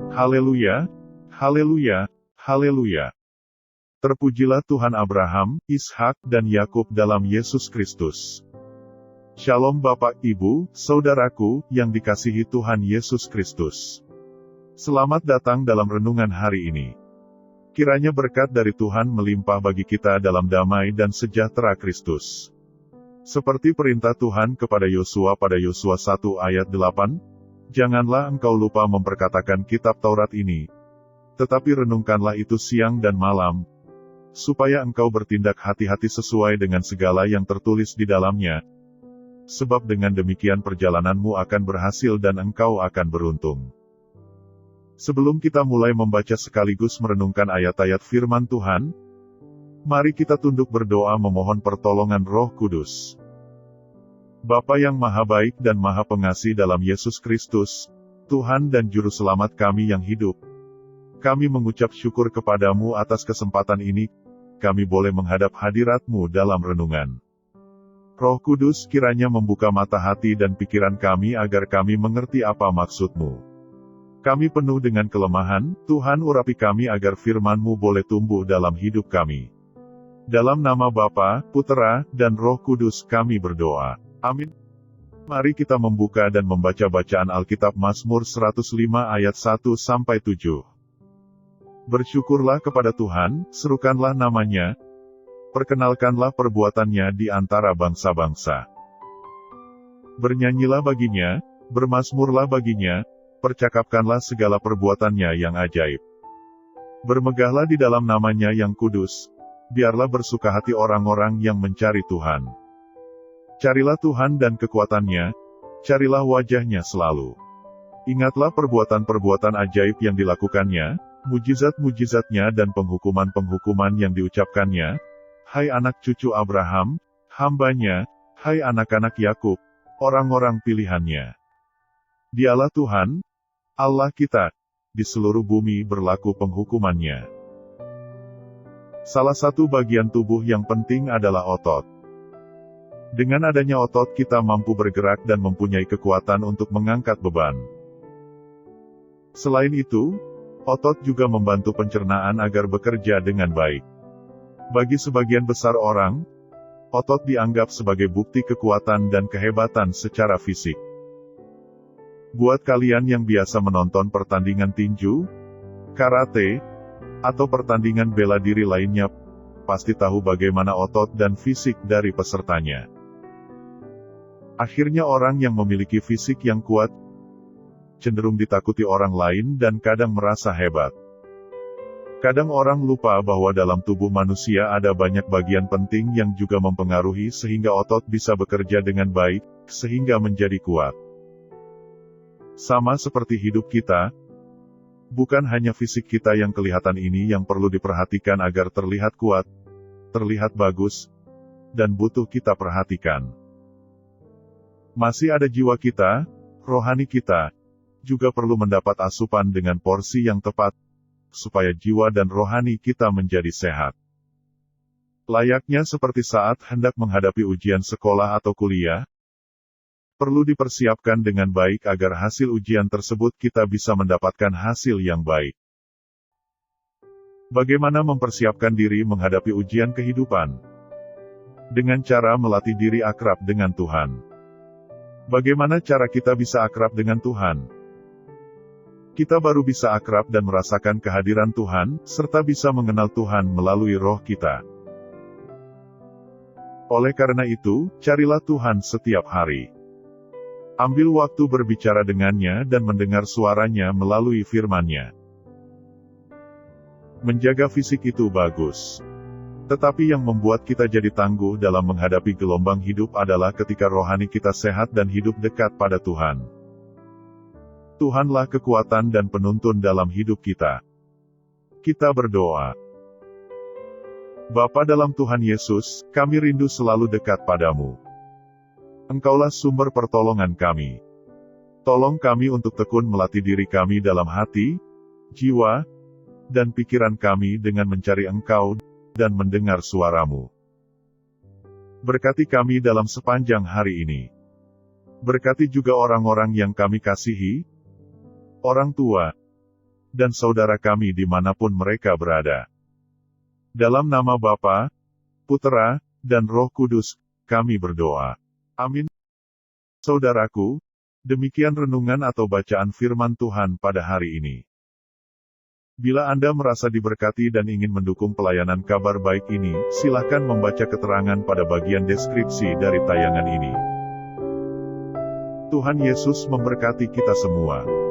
Haleluya, haleluya, haleluya. Terpujilah Tuhan Abraham, Ishak, dan Yakub dalam Yesus Kristus. Shalom Bapak, Ibu, Saudaraku, yang dikasihi Tuhan Yesus Kristus. Selamat datang dalam renungan hari ini. Kiranya berkat dari Tuhan melimpah bagi kita dalam damai dan sejahtera Kristus. Seperti perintah Tuhan kepada Yosua pada Yosua 1 ayat 8, janganlah engkau lupa memperkatakan kitab Taurat ini, tetapi renungkanlah itu siang dan malam, supaya engkau bertindak hati-hati sesuai dengan segala yang tertulis di dalamnya, sebab dengan demikian perjalananmu akan berhasil dan engkau akan beruntung. Sebelum kita mulai membaca sekaligus merenungkan ayat-ayat firman Tuhan, mari kita tunduk berdoa memohon pertolongan Roh Kudus. Bapa yang Maha Baik dan Maha Pengasih dalam Yesus Kristus, Tuhan dan Juru Selamat kami yang hidup, kami mengucap syukur kepadamu atas kesempatan ini, kami boleh menghadap hadirat-Mu dalam renungan. Roh Kudus kiranya membuka mata hati dan pikiran kami agar kami mengerti apa maksud-Mu. Kami penuh dengan kelemahan, Tuhan urapi kami agar firman-Mu boleh tumbuh dalam hidup kami. Dalam nama Bapa, Putera, dan Roh Kudus kami berdoa. Amin. Mari kita membuka dan membaca bacaan Alkitab Mazmur 105 ayat 1-7. Bersyukurlah kepada Tuhan, serukanlah namanya, perkenalkanlah perbuatannya di antara bangsa-bangsa. Bernyanyilah baginya, bermazmurlah baginya, percakapkanlah segala perbuatannya yang ajaib. Bermegahlah di dalam namanya yang kudus, biarlah bersuka hati orang-orang yang mencari Tuhan. Carilah Tuhan dan kekuatannya, carilah wajahnya selalu. Ingatlah perbuatan-perbuatan ajaib yang dilakukannya, mujizat-mujizatnya dan penghukuman-penghukuman yang diucapkannya, hai anak cucu Abraham, hambanya, hai anak-anak Yakub, orang-orang pilihannya. Dialah Tuhan, Allah kita, di seluruh bumi berlaku penghukumannya. Salah satu bagian tubuh yang penting adalah otot. Dengan adanya otot kita mampu bergerak dan mempunyai kekuatan untuk mengangkat beban. Selain itu, otot juga membantu pencernaan agar bekerja dengan baik. Bagi sebagian besar orang, otot dianggap sebagai bukti kekuatan dan kehebatan secara fisik. Buat kalian yang biasa menonton pertandingan tinju, karate, atau pertandingan bela diri lainnya, pasti tahu bagaimana otot dan fisik dari pesertanya. Akhirnya orang yang memiliki fisik yang kuat, cenderung ditakuti orang lain dan kadang merasa hebat. Kadang orang lupa bahwa dalam tubuh manusia ada banyak bagian penting yang juga mempengaruhi sehingga otot bisa bekerja dengan baik, sehingga menjadi kuat. Sama seperti hidup kita, bukan hanya fisik kita yang kelihatan ini yang perlu diperhatikan agar terlihat kuat, terlihat bagus, dan butuh kita perhatikan. Masih ada jiwa kita, rohani kita, juga perlu mendapat asupan dengan porsi yang tepat, supaya jiwa dan rohani kita menjadi sehat. Layaknya seperti saat hendak menghadapi ujian sekolah atau kuliah, perlu dipersiapkan dengan baik agar hasil ujian tersebut kita bisa mendapatkan hasil yang baik. Bagaimana mempersiapkan diri menghadapi ujian kehidupan? Dengan cara melatih diri akrab dengan Tuhan. Bagaimana cara kita bisa akrab dengan Tuhan? Kita baru bisa akrab dan merasakan kehadiran Tuhan, serta bisa mengenal Tuhan melalui roh kita. Oleh karena itu, carilah Tuhan setiap hari. Ambil waktu berbicara dengannya dan mendengar suaranya melalui firman-Nya. Menjaga fisik itu bagus. Tetapi yang membuat kita jadi tangguh dalam menghadapi gelombang hidup adalah ketika rohani kita sehat dan hidup dekat pada Tuhan. Tuhanlah kekuatan dan penuntun dalam hidup kita. Kita berdoa. Bapa dalam Tuhan Yesus, kami rindu selalu dekat padamu. Engkaulah sumber pertolongan kami. Tolong kami untuk tekun melatih diri kami dalam hati, jiwa, dan pikiran kami dengan mencari Engkau, dan mendengar suara-Mu. Berkati kami dalam sepanjang hari ini. Berkati juga orang-orang yang kami kasihi, orang tua, dan saudara kami dimanapun mereka berada. Dalam nama Bapa, Putera, dan Roh Kudus, kami berdoa. Amin. Saudaraku, demikian renungan atau bacaan firman Tuhan pada hari ini. Bila Anda merasa diberkati dan ingin mendukung pelayanan kabar baik ini, silakan membaca keterangan pada bagian deskripsi dari tayangan ini. Tuhan Yesus memberkati kita semua.